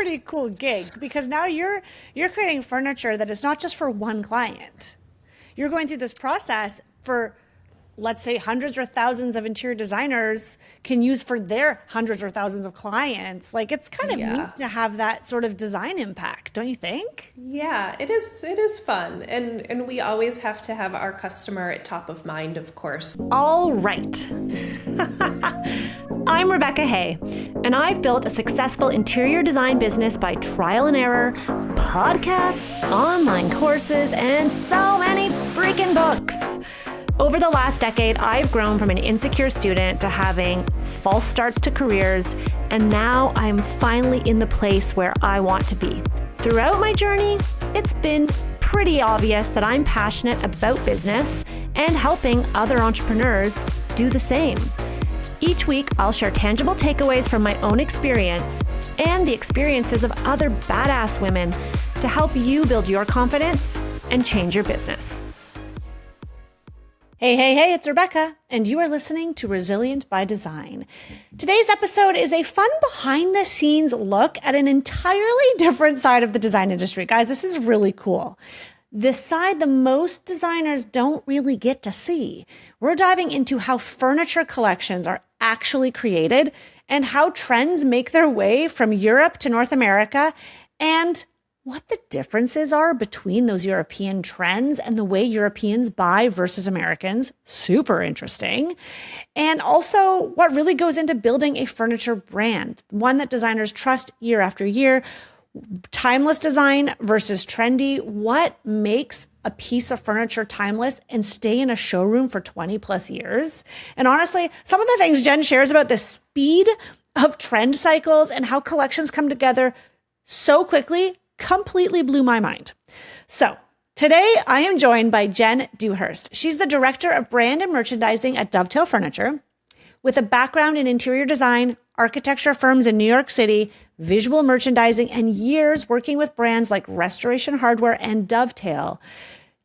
pretty cool gig because now you're creating furniture that is not just for one client. You're going through this process for, let's say, hundreds or thousands of interior designers can use for their hundreds or thousands of clients. Like, it's kind of Yeah. neat to have that sort of design impact, don't you think? Yeah, it is fun. And we always have to have our customer at top of mind, of course. All right. I'm Rebecca Hay, and I've built a successful interior design business by trial and error, podcasts, online courses, and so many freaking books. Over the last decade, I've grown from an insecure student to having false starts to careers, and now I'm finally in the place where I want to be. Throughout my journey, it's been pretty obvious that I'm passionate about business and helping other entrepreneurs do the same. Each week, I'll share tangible takeaways from my own experience and the experiences of other badass women to help you build your confidence and change your business. Hey, it's Rebecca, and you are listening to Resilient by Design. Today's episode is a fun behind-the-scenes look at an entirely different side of the design industry. Guys, this is really cool. The side that most designers don't really get to see. We're diving into how furniture collections are actually created and how trends make their way from Europe to North America, and what the differences are between those European trends and the way Europeans buy versus Americans. Super interesting. And also what really goes into building a furniture brand, one that designers trust year after year. Timeless design versus trendy. What makes a piece of furniture timeless and stay in a showroom for 20 plus years? And honestly, some of the things Jen shares about the speed of trend cycles and how collections come together so quickly completely blew my mind. So today I am joined by Jen Dewhurst. She's the director of brand and merchandising at Dovetail Furniture. With a background in interior design, architecture firms in New York City, visual merchandising, and years working with brands like Restoration Hardware and Dovetail,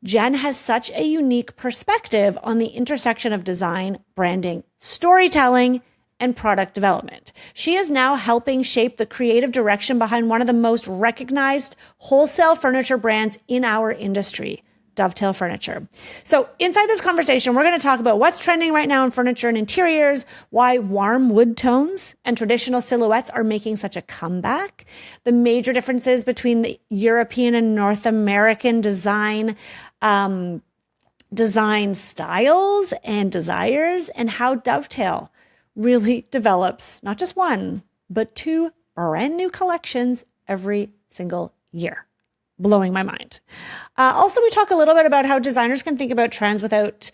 Jen has such a unique perspective on the intersection of design, branding, storytelling, and product development. She is now helping shape the creative direction behind one of the most recognized wholesale furniture brands in our industry, Dovetail Furniture. So inside this conversation, we're going to talk about what's trending right now in furniture and interiors, why warm wood tones and traditional silhouettes are making such a comeback, the major differences between the European and North American design styles and desires, and how Dovetail really develops not just one, but two brand new collections every single year. Blowing my mind. Also, we talk a little bit about how designers can think about trends without,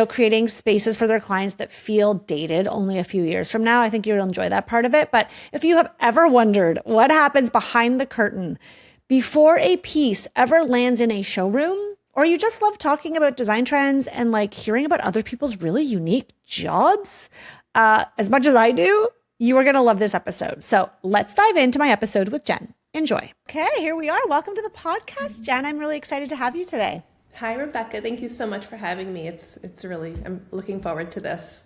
creating spaces for their clients that feel dated only a few years from now. I think you'll enjoy that part of it. But if you have ever wondered what happens behind the curtain before a piece ever lands in a showroom, or you just love talking about design trends and like hearing about other people's really unique jobs, as much as I do, you are going to love this episode. So let's dive into my episode with Jen. Enjoy. Okay, here we are. Welcome to the podcast, Jen. I'm really excited to have you today. Hi, Rebecca. Thank you so much for having me. I'm looking forward to this.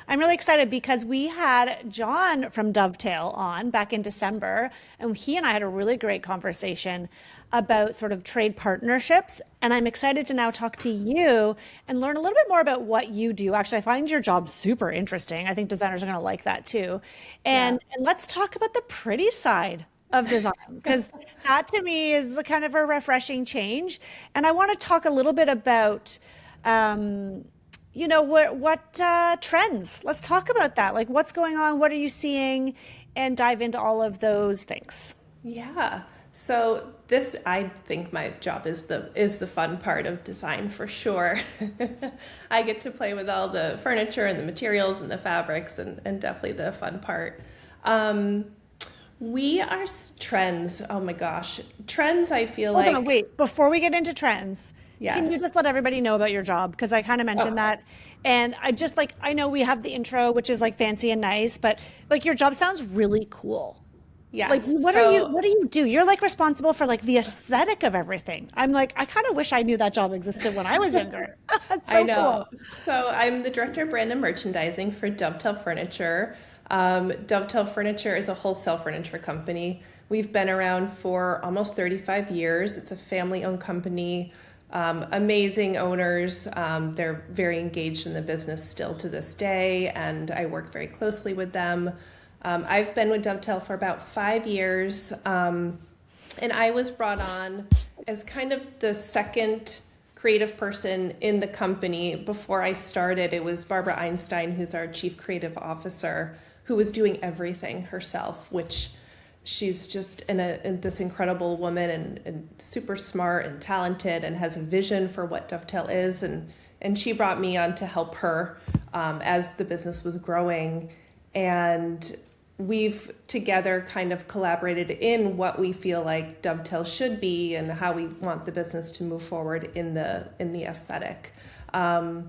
I'm really excited because we had John from Dovetail on back in December, and he and I had a really great conversation about sort of trade partnerships. And I'm excited to now talk to you and learn a little bit more about what you do. Actually, I find your job super interesting. I think designers are going to like that too. And let's talk about the pretty side of design, because that to me is a kind of a refreshing change. And I want to talk a little bit about, what trends. Let's talk about that. Like, what's going on? What are you seeing? And dive into all of those things. Yeah. So I think my job is the fun part of design for sure. I get to play with all the furniture and the materials and the fabrics, and definitely the fun part. We are trends. Oh my gosh. Trends, I feel Hold like. on, wait. Before we get into trends, Yes. can you just let everybody know about your job? Because I kind of mentioned that. And I know we have the intro, which is like fancy and nice, but like your job sounds really cool. Yes. Like what do you do? You're like responsible for like the aesthetic of everything. I'm like, I kind of wish I knew that job existed when I was younger. That's so I know. cool. So I'm the director of brand and merchandising for Dovetail Furniture. Dovetail Furniture is a wholesale furniture company. We've been around for almost 35 years. It's a family-owned company, amazing owners. They're very engaged in the business still to this day, and I work very closely with them. I've been with Dovetail for about 5 years, and I was brought on as kind of the second creative person in the company. Before I started, it was Barbara Einstein, who's our chief creative officer, who was doing everything herself, which she's just this incredible woman and super smart and talented and has a vision for what Dovetail is. And she brought me on to help her as the business was growing. And we've together kind of collaborated in what we feel like Dovetail should be and how we want the business to move forward in the aesthetic. So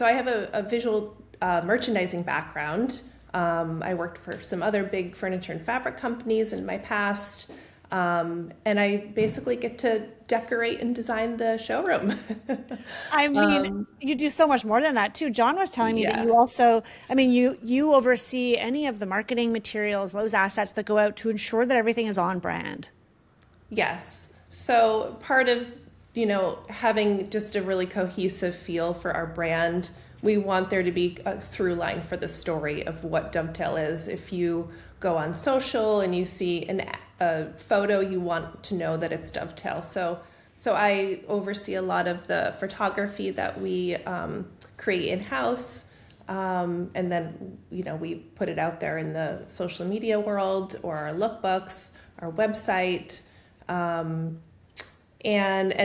I have a visual merchandising background. I worked for some other big furniture and fabric companies in my past, and I basically get to decorate and design the showroom. I mean, you do so much more than that too. John was telling me that you also, I mean, you oversee any of the marketing materials, those assets that go out to ensure that everything is on brand. Yes. So part of, having just a really cohesive feel for our brand, we want there to be a through line for the story of what Dovetail is. If you go on social and you see a photo, you want to know that it's Dovetail. So I oversee a lot of the photography that we create in-house. And then, we put it out there in the social media world or our lookbooks, our website, and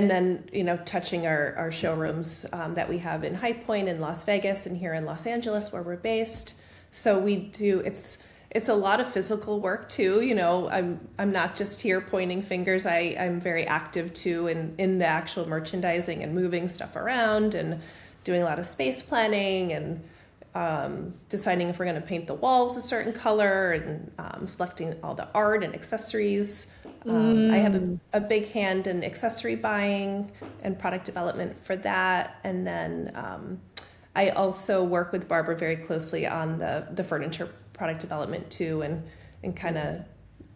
then, touching our showrooms that we have in High Point in Las Vegas and here in Los Angeles where we're based. So we do, it's a lot of physical work too. I'm not just here pointing fingers. I'm very active too in the actual merchandising and moving stuff around and doing a lot of space planning and deciding if we're going to paint the walls a certain color and selecting all the art and accessories. I have a big hand in accessory buying and product development for that. And then I also work with Barbara very closely on the furniture product development too, and kind of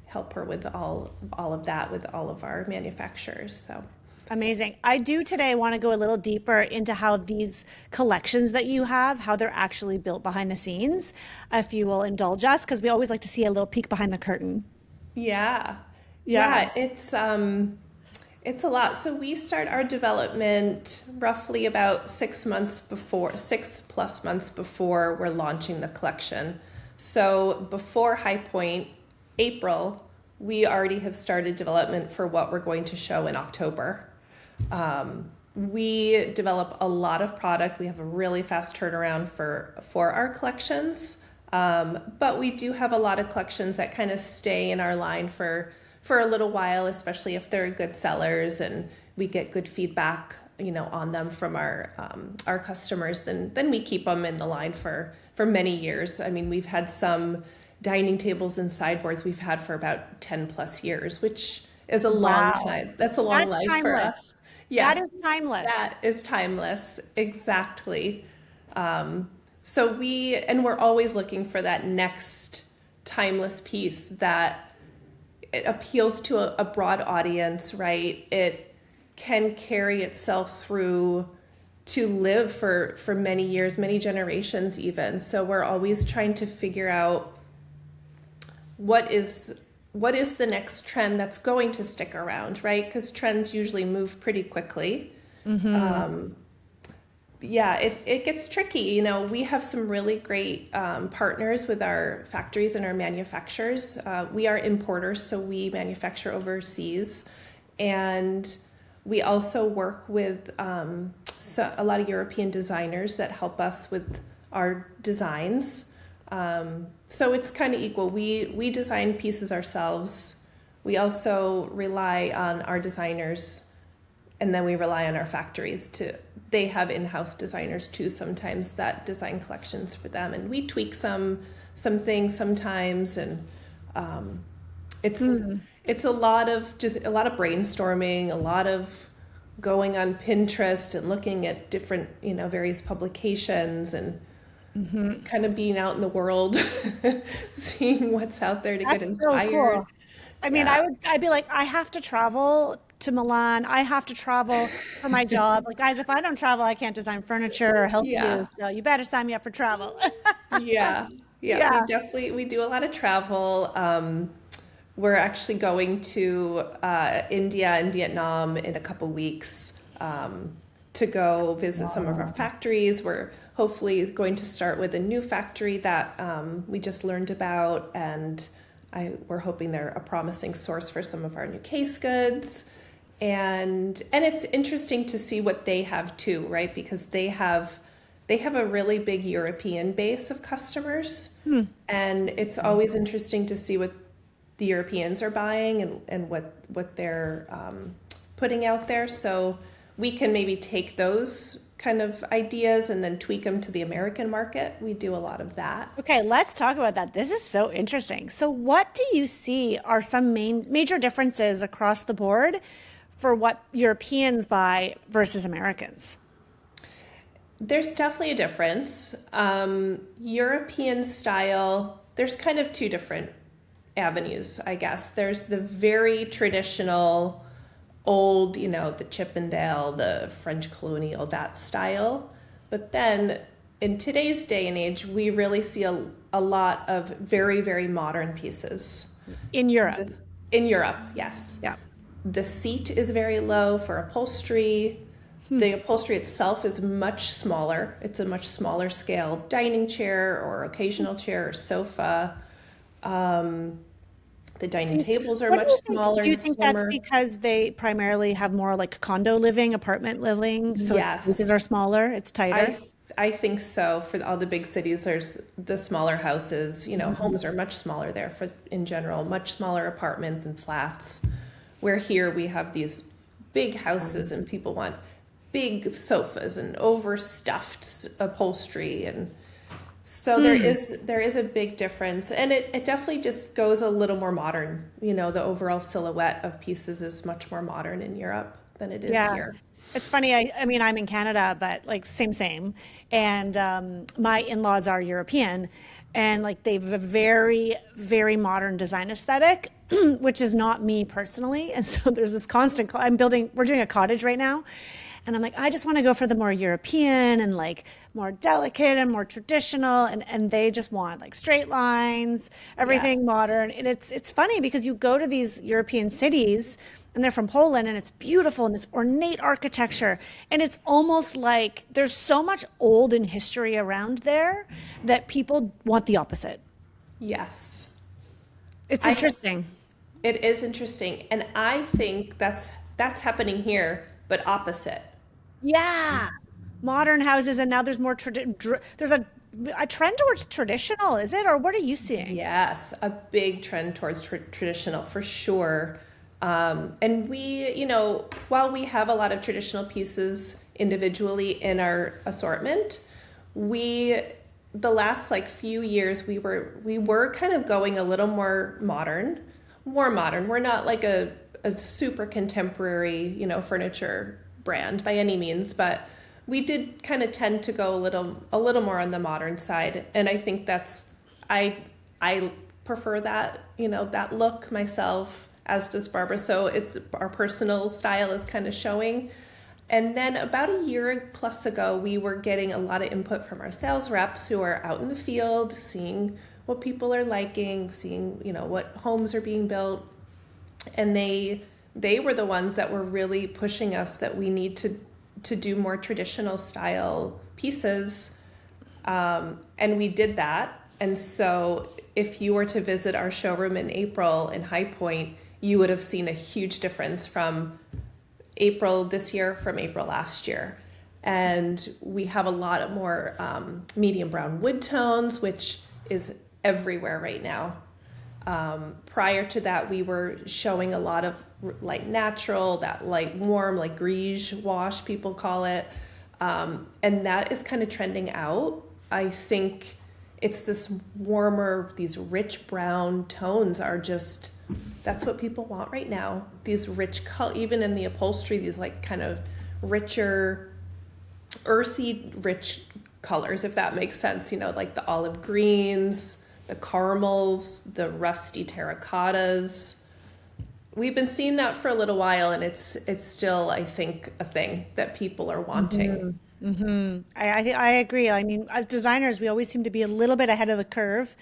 help her with all of that with all of our manufacturers. So. Amazing. I do today want to go a little deeper into how these collections that you have, how they're actually built behind the scenes, if you will indulge us, because we always like to see a little peek behind the curtain. Yeah, it's a lot. So we start our development roughly about 6 months before, 6+ months before we're launching the collection. So before High Point, April, we already have started development for what we're going to show in October. We develop a lot of product. We have a really fast turnaround for our collections. But we do have a lot of collections that kind of stay in our line for a little while, especially if they're good sellers and we get good feedback, on them from our customers. Then we keep them in the line for many years. I mean, we've had some dining tables and sideboards we've had for about 10+ years, which is a long time. That's a long life timeless. for us. Yeah, that is timeless. That is timeless. Exactly. So we're always looking for that next timeless piece that it appeals to a broad audience, right? It can carry itself through to live for many years, many generations even. So we're always trying to figure out what is the next trend that's going to stick around, right? Because trends usually move pretty quickly. Mm-hmm. It gets tricky. We have some really great partners with our factories and our manufacturers. We are importers, so we manufacture overseas. And we also work with a lot of European designers that help us with our designs. So it's kind of equal. We design pieces ourselves. We also rely on our designers, and then we rely on our factories they have in-house designers too sometimes that design collections for them, and we tweak some things sometimes, and it's a lot of brainstorming, a lot of going on Pinterest and looking at different various publications and kind of being out in the world, seeing what's out there to get inspired. So cool. I mean, I'd be like, I have to travel to Milan. I have to travel for my job. Like, guys, if I don't travel, I can't design furniture or help you. Yeah. So you better sign me up for travel. Yeah. Yeah. Yeah. We do a lot of travel. We're actually going to India and Vietnam in a couple weeks to go visit some of our factories. We're hopefully going to start with a new factory that we just learned about, and we're hoping they're a promising source for some of our new case goods. And it's interesting to see what they have too, right? Because they have a really big European base of customers, and it's always interesting to see what the Europeans are buying and what they're putting out there. So we can maybe take those kind of ideas and then tweak them to the American market. We do a lot of that. Okay, let's talk about that. This is so interesting. So what do you see are some major differences across the board for what Europeans buy versus Americans? There's definitely a difference. European style, there's kind of two different avenues, I guess. There's the very traditional, old, the Chippendale, the French colonial, that style. But then in today's day and age, we really see a lot of very, very modern pieces. In Europe? In Europe, yes. Yeah. The seat is very low for upholstery. The upholstery itself is much smaller. It's a much smaller scale dining chair or occasional chair or sofa. The dining tables are much smaller. Do you think that's slimmer. because they primarily have more like condo living, apartment living? So Yes. spaces are smaller, it's tighter? I think so. For all the big cities, there's the smaller houses. Homes are much smaller there in general, much smaller apartments and flats. Where here we have these big houses and people want big sofas and overstuffed upholstery, and so there is a big difference, and it definitely just goes a little more modern. The overall silhouette of pieces is much more modern in Europe than it is here. It's funny. I mean, I'm in Canada, but like same. And my in-laws are European, and like they have a very, very modern design aesthetic, which is not me personally. And so there's this constant. We're doing a cottage right now. And I'm like, I just want to go for the more European and like more delicate and more traditional. And they just want like straight lines, everything modern. And it's funny because you go to these European cities and they're from Poland and it's beautiful and this ornate architecture. And it's almost like there's so much olden history around there that people want the opposite. Yes. It's interesting. It is interesting. And I think that's happening here, but opposite. Yeah, modern houses, and now there's more there's a trend towards traditional, is it? Or what are you seeing? Yes, a big trend towards traditional for sure. And we, while we have a lot of traditional pieces individually in our assortment, the last few years we were kind of going a little more modern. We're not like a super contemporary, furniture brand by any means, but we did kind of tend to go a little more on the modern side. And I think I prefer that, that look myself, as does Barbara. So it's our personal style is kind of showing. And then about a year plus ago, we were getting a lot of input from our sales reps who are out in the field, seeing what people are liking, seeing, what homes are being built. And they were the ones that were really pushing us that we need to do more traditional style pieces. And we did that. And so if you were to visit our showroom in April in High Point, you would have seen a huge difference from April this year from April last year. And we have a lot of more medium brown wood tones, which is everywhere right now. Prior to that, we were showing a lot of light natural, that light warm, like gris wash, people call it. And that is kind of trending out. I think it's this warmer, these rich brown tones are just, that's what people want right now. These rich even in the upholstery, these kind of richer, earthy, rich colors, if that makes sense, like the olive greens, the caramels, the rusty terracottas. we've been seeing that for a little while, and it's still, I think, a thing that people are wanting. I agree. I mean, as designers, we always seem to be a little bit ahead of the curve.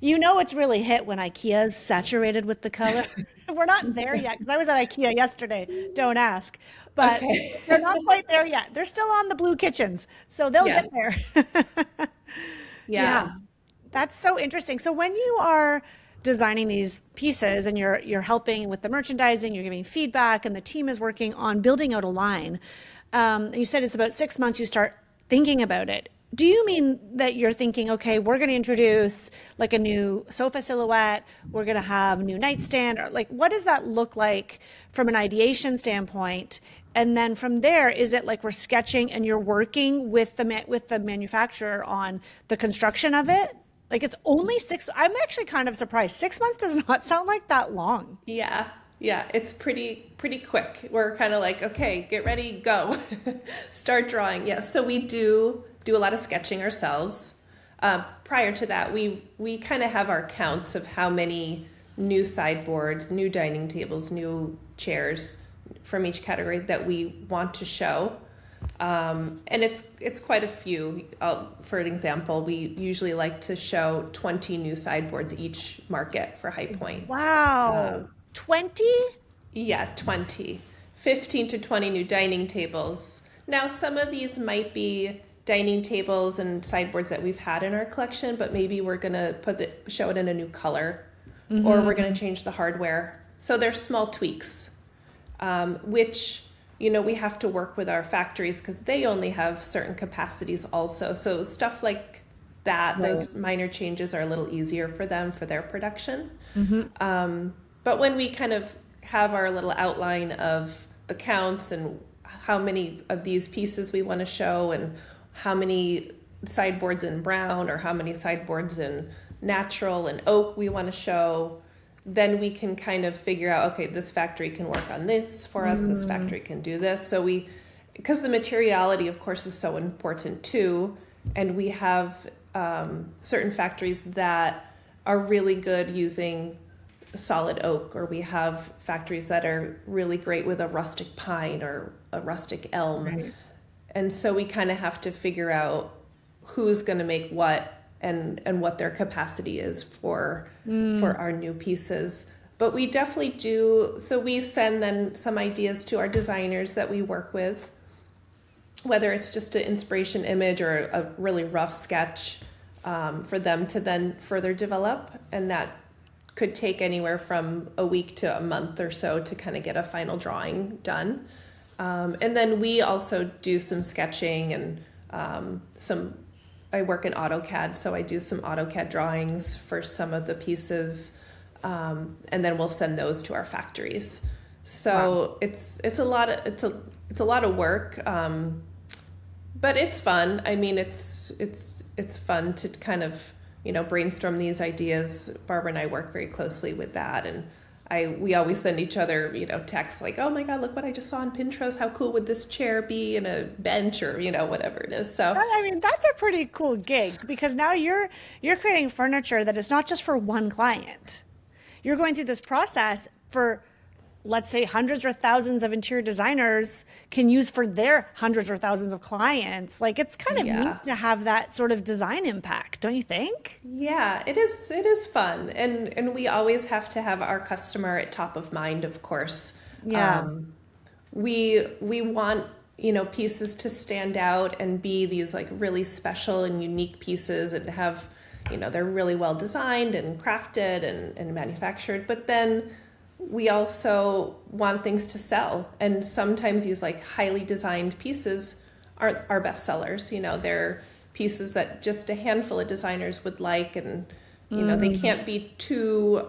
You know, it's really hit when IKEA's saturated with the color. We're not there yet because I was at IKEA yesterday. Don't ask, but Okay. they're not quite there yet. They're still on the blue kitchens, so they'll Yes. get there. Yeah, Yeah. that's so interesting. So when you are designing these pieces and you're helping with the merchandising, you're giving feedback, and the team is working on building out a line. You said it's about 6 months you start thinking about it. Do you mean that you're thinking, okay, we're going to introduce like a new sofa silhouette, we're going to have a new nightstand, or like what does that look like from an ideation standpoint? And then from there, is it like we're sketching and you're working with the manufacturer on the construction of it? Like it's only six. I'm actually kind of surprised. 6 months does not sound like that long. Yeah. Yeah, it's pretty quick. We're kind of like, okay, get ready, go. Start drawing. Yeah, so we do a lot of sketching ourselves. Prior to that, we kind of have our counts of how many new sideboards, new dining tables, new chairs from each category that we want to show. And it's quite a few. For an example, we usually like to show 20 new sideboards each market for High Point. Wow. 20? Yeah, 20. 15 to 20 new dining tables. Now, some of these might be dining tables and sideboards that we've had in our collection, but maybe we're going to show it in a new color, or we're going to change the hardware. So there's small tweaks, which, we have to work with our factories because they only have certain capacities also. So stuff like that, those minor changes are a little easier for them for their production. But when we kind of have our little outline of the counts and how many of these pieces we want to show and how many sideboards in brown or how many sideboards in natural and oak we want to show, then we can kind of figure out, okay, this factory can work on this for us, this factory can do this. So because the materiality, of course, is so important too, and we have certain factories that are really good using solid oak, or we have factories that are really great with a rustic pine or a rustic elm. Right. And so we kind of have to figure out who's going to make what and what their capacity is for our new pieces. But we definitely do. So we send then some ideas to our designers that we work with, whether it's just an inspiration image or a really rough sketch for them to then further develop. And that could take anywhere from a week to a month or so to kind of get a final drawing done. And then we also do some sketching and I work in AutoCAD, so I do some AutoCAD drawings for some of the pieces, and then we'll send those to our factories. So it's a lot of work, but it's fun. I mean, it's fun to kind of brainstorm these ideas. Barbara and I work very closely with that, and we always send each other, texts like, oh my God, look what I just saw on Pinterest. How cool would this chair be in a bench or, whatever it is. So, I mean, that's a pretty cool gig because now you're creating furniture that is not just for one client. You're going through this process for, let's say, hundreds or thousands of interior designers can use for their hundreds or thousands of clients. Like it's kind of neat to have that sort of design impact, don't you think? Yeah, it is. It is fun. And we always have to have our customer at top of mind, of course. Yeah. We want, pieces to stand out and be these like really special and unique pieces and have, they're really well designed and crafted and manufactured. But then we also want things to sell. And sometimes these like highly designed pieces aren't our best sellers. They're pieces that just a handful of designers would like, and they can't be too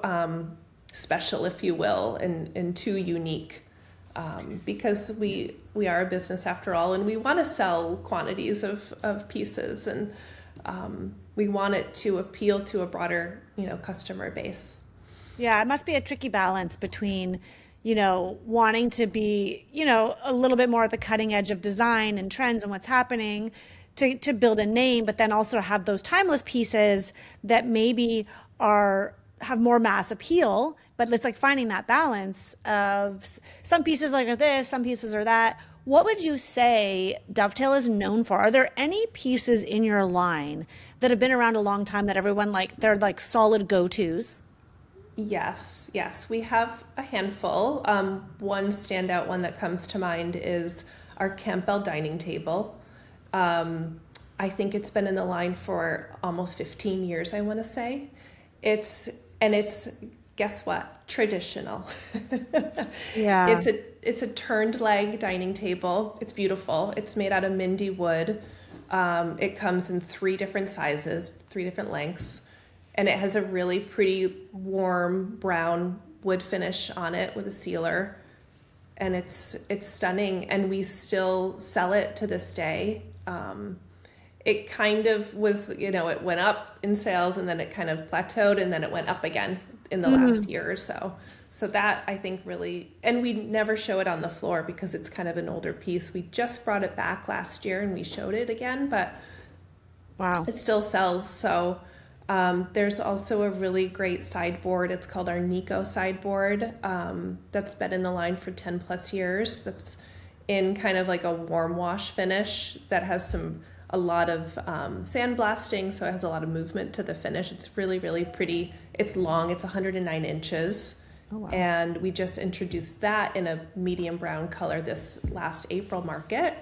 special, if you will, and too unique, because we are a business after all, and we want to sell quantities of pieces, and we want it to appeal to a broader customer base. Yeah, it must be a tricky balance between, wanting to be, a little bit more at the cutting edge of design and trends and what's happening to build a name, but then also have those timeless pieces that maybe have more mass appeal, but it's like finding that balance of some pieces like are this, some pieces are that. What would you say Dovetail is known for? Are there any pieces in your line that have been around a long time that everyone like, they're like solid go-tos? Yes. We have a handful. One standout one that comes to mind is our Campbell dining table. I think it's been in the line for almost 15 years, I want to say. It's guess what? Traditional. Yeah. It's a turned leg dining table. It's beautiful. It's made out of Mindy wood. It comes in 3 different sizes, 3 different lengths, and it has a really pretty warm brown wood finish on it with a sealer. And it's stunning, and we still sell it to this day. It kind of was, it went up in sales and then it kind of plateaued and then it went up again in the last year or so. So that I think really, and we never show it on the floor because it's kind of an older piece. We just brought it back last year and we showed it again, but Wow. it still sells. So there's also a really great sideboard. It's called our Nico sideboard. That's been in the line for 10 plus years. That's in kind of like a warm wash finish that has a lot of sandblasting, so it has a lot of movement to the finish. It's really, really pretty. It's long. It's 109 inches. Oh, wow. And we just introduced that in a medium brown color this last April market.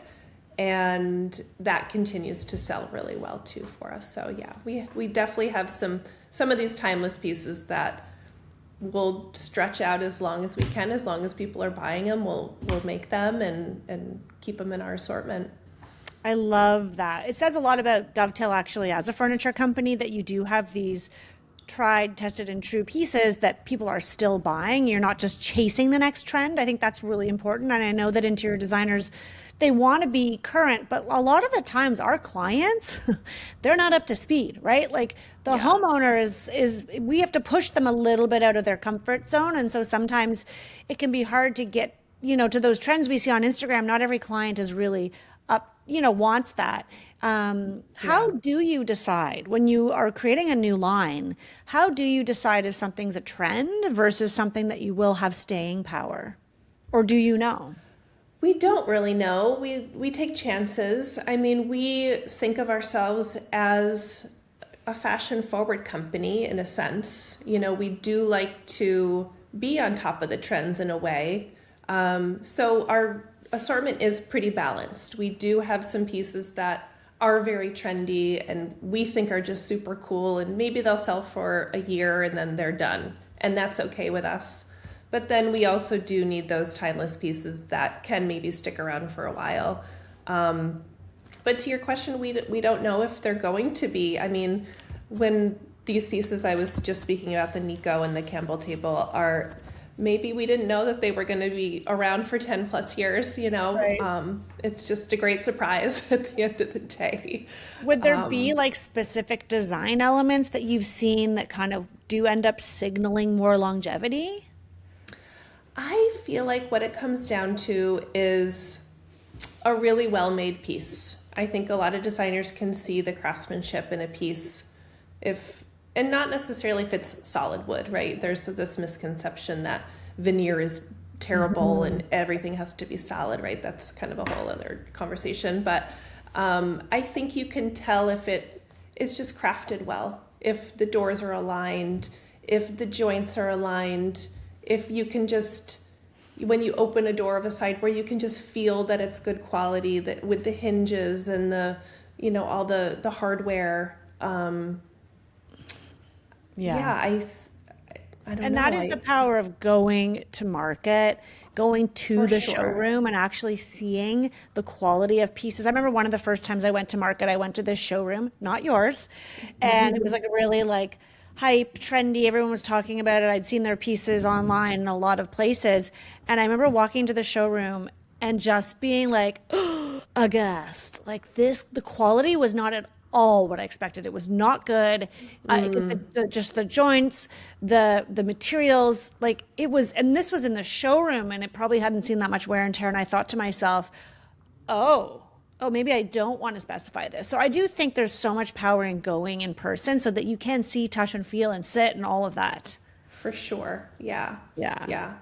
And that continues to sell really well too for us. So yeah, we definitely have some of these timeless pieces that we'll stretch out as long as we can. As long as people are buying them, we'll make them and keep them in our assortment. I love that. It says a lot about Dovetail actually as a furniture company that you do have these tried, tested, and true pieces that people are still buying. You're not just chasing the next trend. I think that's really important. And I know that interior designers, they want to be current, but a lot of the times our clients, they're not up to speed, right? Like the homeowner is we have to push them a little bit out of their comfort zone. And so sometimes it can be hard to get, to those trends we see on Instagram. Not every client is really up, wants that. How do you decide when you are creating a new line? How do you decide if something's a trend versus something that you will have staying power? Or do you know? We don't really know. We take chances. I mean, we think of ourselves as a fashion forward company in a sense. We do like to be on top of the trends in a way. So our assortment is pretty balanced. We do have some pieces that are very trendy and we think are just super cool, and maybe they'll sell for a year and then they're done, and that's okay with us. But then we also do need those timeless pieces that can maybe stick around for a while. But to your question, we don't know if they're going to be. I mean, when these pieces I was just speaking about, the Nico and the Campbell table, are maybe we didn't know that they were going to be around for 10 plus years, Right. It's just a great surprise at the end of the day. Would there be like specific design elements that you've seen that kind of do end up signaling more longevity? I feel like what it comes down to is a really well-made piece. I think a lot of designers can see the craftsmanship in a piece and not necessarily if it's solid wood, right? There's this misconception that veneer is terrible and everything has to be solid, right? That's kind of a whole other conversation. But I think you can tell if it is just crafted well, if the doors are aligned, if the joints are aligned, if you can just, when you open a door of a sideboard, you can just feel that it's good quality, that with the hinges and the, all the hardware. I don't know. And that is the power of going to market, going to the sure. showroom and actually seeing the quality of pieces. I remember one of the first times I went to market, I went to this showroom, not yours. And it was like a really like hype, trendy. Everyone was talking about it. I'd seen their pieces online in a lot of places. And I remember walking to the showroom and just being like, aghast. Like the quality was not at all what I expected. It was not good. Just the joints, the materials, like it was, and this was in the showroom and it probably hadn't seen that much wear and tear. And I thought to myself, oh, maybe I don't want to specify this. So I do think there's so much power in going in person so that you can see, touch and feel and sit and all of that. For sure. Yeah. Yeah. Yeah.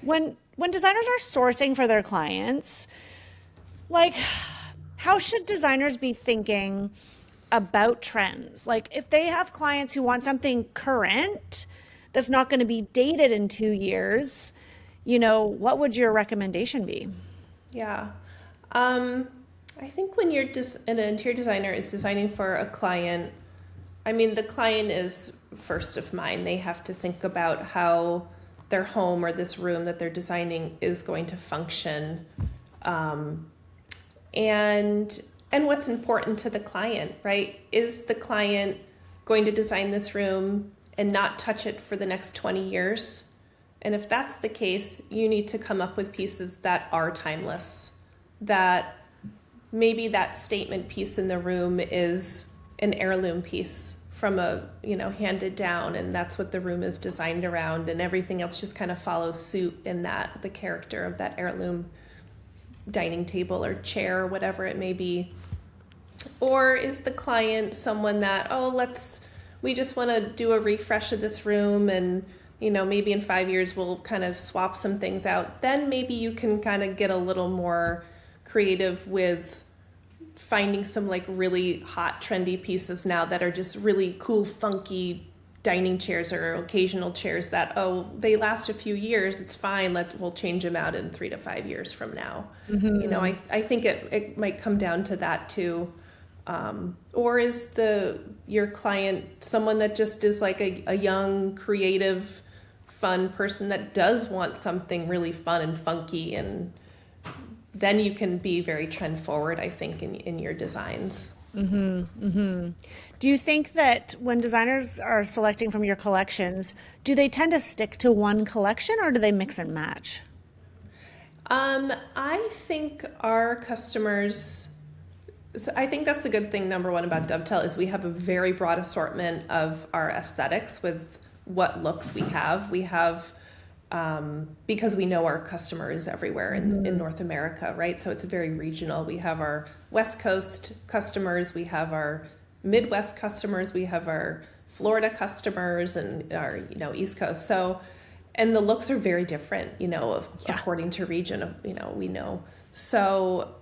When designers are sourcing for their clients, like how should designers be thinking about trends? Like if they have clients who want something current that's not going to be dated in 2 years, what would your recommendation be? Yeah. I think when you're just an interior designer is designing for a client, I mean, the client is first of mind. They have to think about how their home or this room that they're designing is going to function, and what's important to the client, right? Is the client going to design this room and not touch it for the next 20 years? And if that's the case, you need to come up with pieces that are timeless, that maybe that statement piece in the room is an heirloom piece from handed down, and that's what the room is designed around, and everything else just kind of follows suit in that, the character of that heirloom dining table or chair or whatever it may be. Or is the client someone that, we just want to do a refresh of this room, and maybe in 5 years we'll kind of swap some things out. Then maybe you can kind of get a little more creative with finding some like really hot trendy pieces now that are just really cool, funky dining chairs or occasional chairs that, they last a few years. It's fine. We'll change them out in 3 to 5 years from now. Mm-hmm. I think it might come down to that too. Or is your client someone that just is like a young, creative, fun person that does want something really fun and funky, and then you can be very trend forward, I think, in your designs. Mm-hmm, mm-hmm. Do you think that when designers are selecting from your collections, do they tend to stick to one collection or do they mix and match? I think our customers, I think that's the good thing, number one, about Dovetail is we have a very broad assortment of our aesthetics with what looks we have. We have because we know our customer is everywhere in North America, right? So it's very regional. We have our West Coast customers, we have our Midwest customers, we have our Florida customers, and our East Coast. So, and the looks are very different, according to region. We know. So,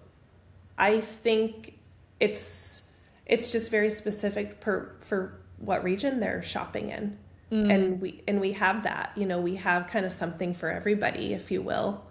I think it's just very specific for what region they're shopping in. And we have that, we have kind of something for everybody, if you will.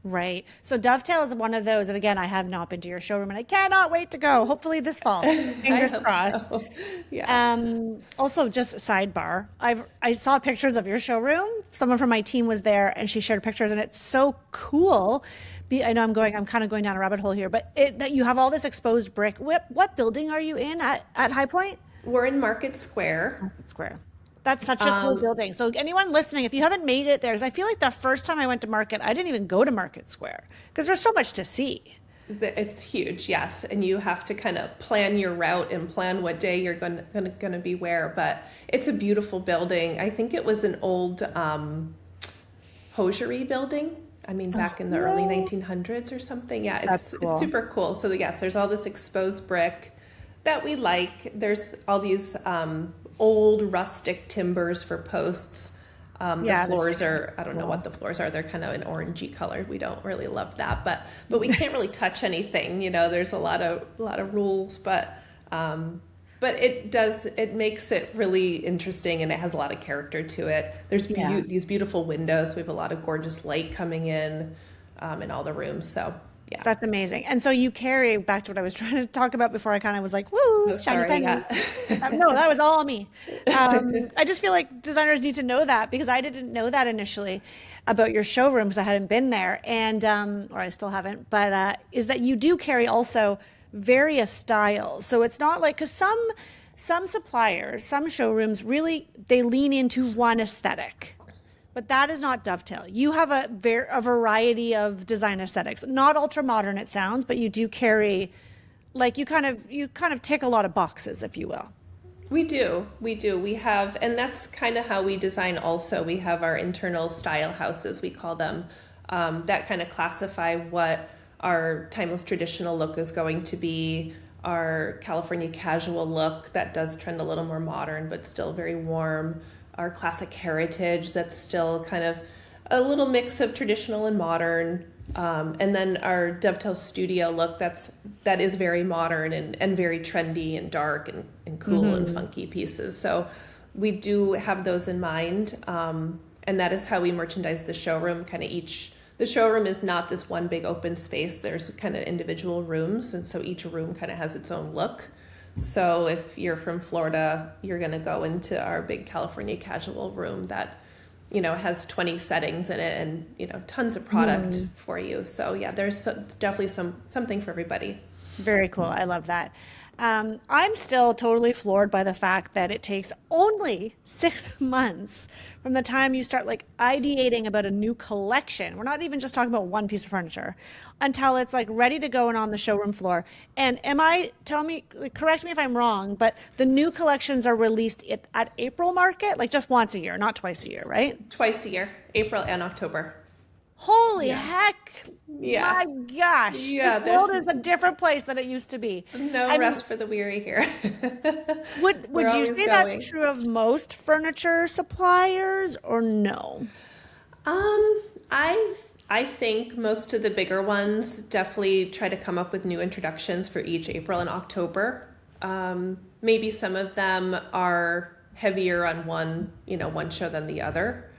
Right. So Dovetail is one of those, and again, I have not been to your showroom and I cannot wait to go. Hopefully this fall. Fingers crossed. So. Yeah. Also, just a sidebar. I saw pictures of your showroom. Someone from my team was there and she shared pictures, and it's so cool. I know I'm kind of going down a rabbit hole here, but that you have all this exposed brick. What building are you in at High Point? We're in Market Square. Market Square. That's such a cool building. So anyone listening, if you haven't made it there, because I feel like the first time I went to Market, I didn't even go to Market Square because there's so much to see. It's huge, yes. And you have to kind of plan your route and plan what day you're going to be where. But it's a beautiful building. I think it was an old hosiery building. I mean, back in the early 1900s or something. Yeah, it's super cool. So yes, there's all this exposed brick that we like. There's all these old rustic timbers for posts. The floors are, I don't know what the floors are. They're kind of an orangey color. We don't really love that, but we can't really touch anything. There's a lot of rules, but it makes it really interesting, and it has a lot of character to it. There's these beautiful windows. We have a lot of gorgeous light coming in all the rooms. So. Yeah. That's amazing. And so you carry, back to what I was trying to talk about before I kind of was like, woo, shiny penny. Yeah. No, that was all me. I just feel like designers need to know that, because I didn't know that initially about your showroom because I hadn't been there, and or I still haven't, but is that you do carry also various styles. So it's not like, because some suppliers, some showrooms really, they lean into one aesthetic. But that is not Dovetail. You have a variety of design aesthetics. Not ultra modern, it sounds, but you do carry, like you kind of tick a lot of boxes, if you will. We do. We have, and that's kind of how we design also. We have our internal style houses, we call them, that kind of classify what our timeless traditional look is going to be, our California casual look that does trend a little more modern, but still very warm. our classic heritage that's still kind of a little mix of traditional and modern. And then our Dovetail studio look that is very modern and very trendy and dark and cool and funky pieces. So we do have those in mind. And that is how we merchandise the showroom. The showroom is not this one big open space. There's kind of individual rooms. And so each room kind of has its own look. So if you're from Florida, you're going to go into our big California casual room that, has 20 settings in it and, tons of product for you. So yeah, there's definitely something for everybody. Very cool. I love that. I'm still totally floored by the fact that it takes only 6 months from the time you start ideating about a new collection. We're not even just talking about one piece of furniture until it's ready to go and on the showroom floor. And correct me if I'm wrong, but the new collections are released at April market, just once a year, not twice a year, right? Twice a year, April and October. Holy heck. Yeah. My gosh. Yeah, this world is a different place than it used to be. No rest for the weary here. Would you say that's true of most furniture suppliers or no? I think most of the bigger ones definitely try to come up with new introductions for each April and October. Maybe some of them are heavier on one show than the other.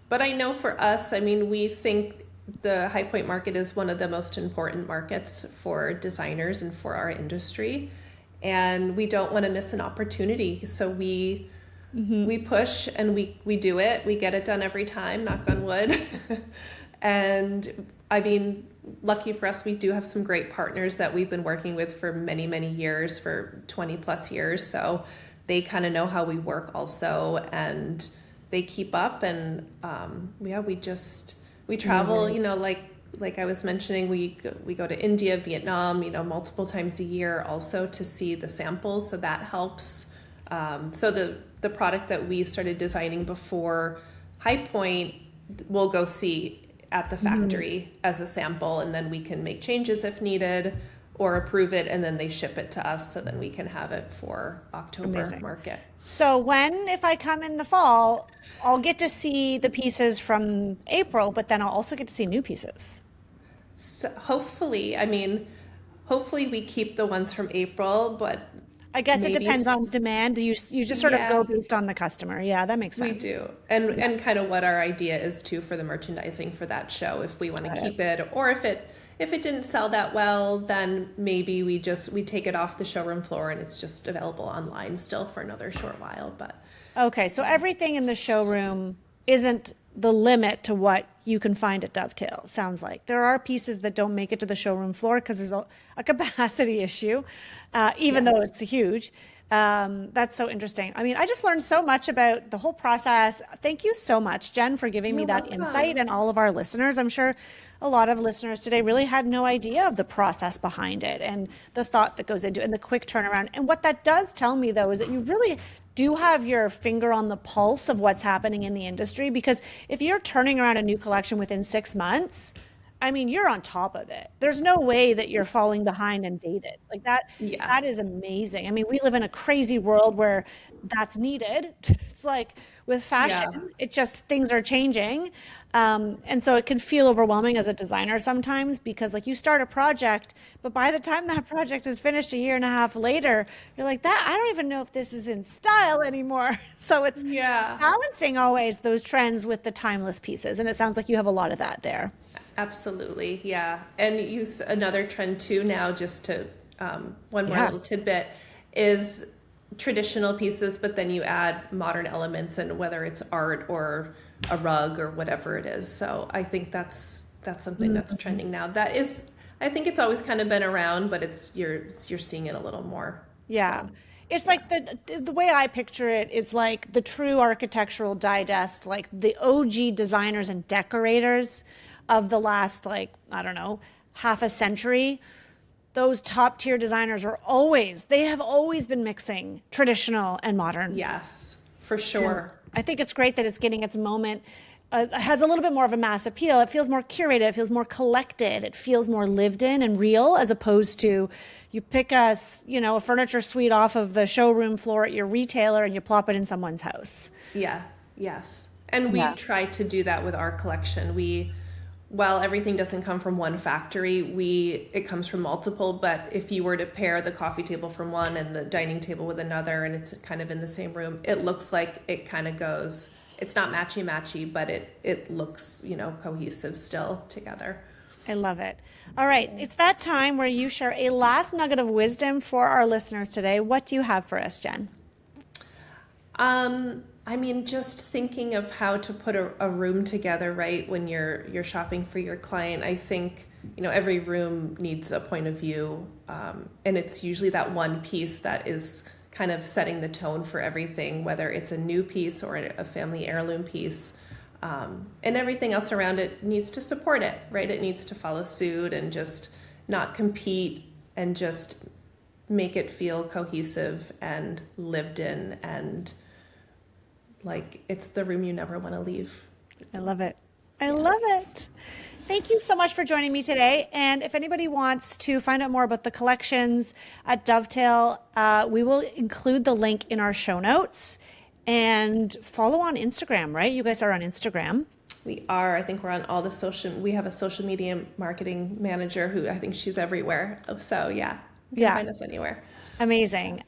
But I know for us, we think the High Point market is one of the most important markets for designers and for our industry. And we don't want to miss an opportunity. So we push and we do it. We get it done every time, knock on wood. And lucky for us, we do have some great partners that we've been working with for many, many years, for 20 plus years. So they kind of know how we work also. And they keep up, and we travel. Like I was mentioning, we go to India, Vietnam, multiple times a year, also to see the samples. So that helps. So the product that we started designing before High Point, we'll go see at the factory as a sample, and then we can make changes if needed, or approve it, and then they ship it to us, so then we can have it for October market. So if I come in the fall, I'll get to see the pieces from April, but then I'll also get to see new pieces. So hopefully we keep the ones from April, but I guess it depends on demand. You just sort of go based on the customer. Yeah, that makes sense. We do. And kind of what our idea is too for the merchandising for that show, if we want to keep it, or if it didn't sell that well, then maybe we take it off the showroom floor and it's just available online still for another short while. But okay, so everything in the showroom isn't the limit to what you can find at Dovetail, sounds like. There are pieces that don't make it to the showroom floor because there's a capacity issue, even though it's huge. That's so interesting. I just learned so much about the whole process. Thank you so much, Jen, for giving me that insight, and all of our listeners. I'm sure a lot of listeners today really had no idea of the process behind it and the thought that goes into it and the quick turnaround. And what that does tell me, though, is that you really do have your finger on the pulse of what's happening in the industry, because if you're turning around a new collection within 6 months, you're on top of it. There's no way that you're falling behind and dated. That is amazing. We live in a crazy world where that's needed. It's with fashion, it just, things are changing. And so it can feel overwhelming as a designer sometimes, because you start a project, but by the time that project is finished a year and a half later, you're like, I don't even know if this is in style anymore. So it's balancing always those trends with the timeless pieces. And it sounds like you have a lot of that there. Absolutely. Yeah. And use another trend too now, just to one more little tidbit, is traditional pieces, but then you add modern elements, and whether it's art or a rug or whatever it is. So I think that's something that's trending now. That is, I think it's always kind of been around, but you're seeing it a little more. Yeah. So. It's the way I picture it is the true architectural digest, the OG designers and decorators of the last, half a century. Those top tier designers have always been mixing traditional and modern. Yes, for sure. And I think it's great that it's getting its moment has a little bit more of a mass appeal. It feels more curated. It feels more collected. It feels more lived in and real, as opposed to you pick a furniture suite off of the showroom floor at your retailer and you plop it in someone's house. Yeah. Yes. And we try to do that with our collection. While everything doesn't come from one factory, it comes from multiple, but if you were to pair the coffee table from one and the dining table with another, and it's kind of in the same room, it looks like it kind of goes, it's not matchy-matchy, but it looks, cohesive still together. I love it. All right. It's that time where you share a last nugget of wisdom for our listeners today. What do you have for us, Jen? Just thinking of how to put a room together, right? When you're shopping for your client, I think, every room needs a point of view. And it's usually that one piece that is kind of setting the tone for everything, whether it's a new piece or a family heirloom piece. And everything else around it needs to support it, right? It needs to follow suit and just not compete and just make it feel cohesive and lived in and like it's the room you never want to leave. I love it. I love it. Thank you so much for joining me today. And if anybody wants to find out more about the collections at Dovetail, we will include the link in our show notes, and follow on Instagram, right? You guys are on Instagram. We are. I think we're on all the we have a social media marketing manager who I think she's everywhere. So you can find us anywhere. Amazing.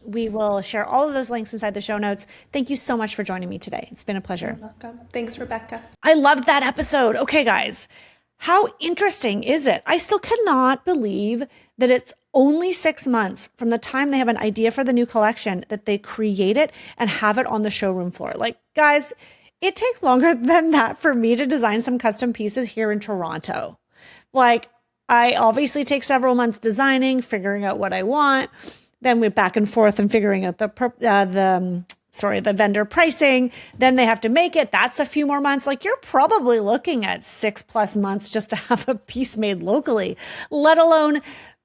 We will share all of those links inside the show notes. Thank you so much for joining me today. It's been a pleasure. You're welcome. Thanks, Rebecca. I loved that episode. Okay, guys, how interesting is it? I still cannot believe that it's only 6 months from the time they have an idea for the new collection that they create it and have it on the showroom floor. Like, guys, it takes longer than that for me to design some custom pieces here in Toronto. Like, I obviously take several months designing, figuring out what I want. Then we're back and forth and figuring out the vendor pricing. Then they have to make it. That's a few more months. Like, you're probably looking at 6+ months just to have a piece made locally, let alone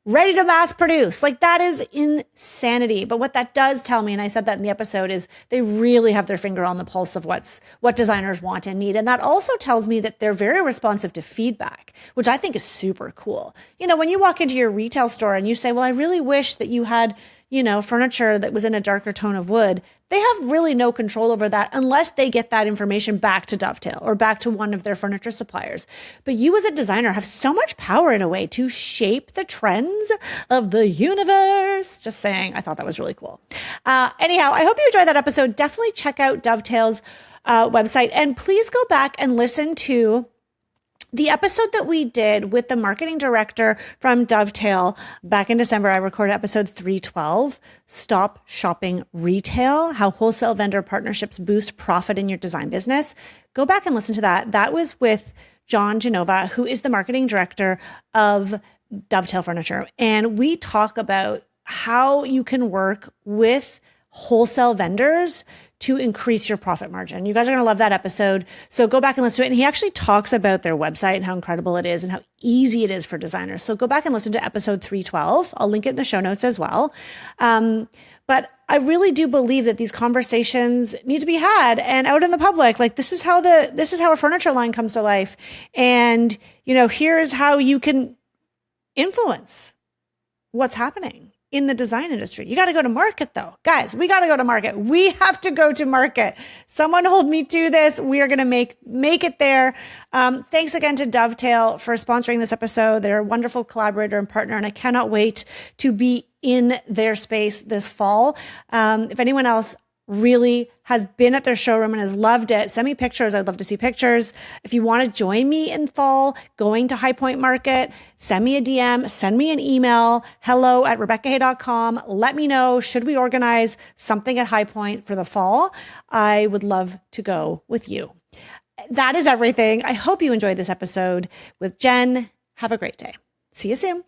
ready to mass produce. Like, that is insanity. But what that does tell me, and I said that in the episode, is they really have their finger on the pulse of what designers want and need. And that also tells me that they're very responsive to feedback, which I think is super cool. When you walk into your retail store and you say, well, I really wish that you had, furniture that was in a darker tone of wood, they have really no control over that unless they get that information back to Dovetail or back to one of their furniture suppliers. But you as a designer have so much power in a way to shape the trends of the universe. Just saying, I thought that was really cool. Anyhow, I hope you enjoyed that episode. Definitely check out Dovetail's website, and please go back and listen to the episode that we did with the marketing director from Dovetail back in December. I recorded episode 312, Stop Shopping Retail, How Wholesale Vendor Partnerships Boost Profit in Your Design Business. Go back and listen to that. That was with John Genova, who is the marketing director of Dovetail Furniture. And we talk about how you can work with wholesale vendors to increase your profit margin. You guys are going to love that episode. So go back and listen to it. And he actually talks about their website and how incredible it is and how easy it is for designers. So go back and listen to episode 312. I'll link it in the show notes as well. But I really do believe that these conversations need to be had and out in the public. Like, this is how a furniture line comes to life. And, here's how you can influence what's happening in the design industry. You got to go to market, though. Guys, we got to go to market. We have to go to market. Someone hold me to this. We are going to make it there. Thanks again to Dovetail for sponsoring this episode. They're a wonderful collaborator and partner, and I cannot wait to be in their space this fall. If anyone else really has been at their showroom and has loved it, send me pictures. I'd love to see pictures. If you want to join me in fall, going to High Point Market, send me a DM, send me an email, hello@RebeccaHay.com. Let me know, should we organize something at High Point for the fall? I would love to go with you. That is everything. I hope you enjoyed this episode with Jen. Have a great day. See you soon.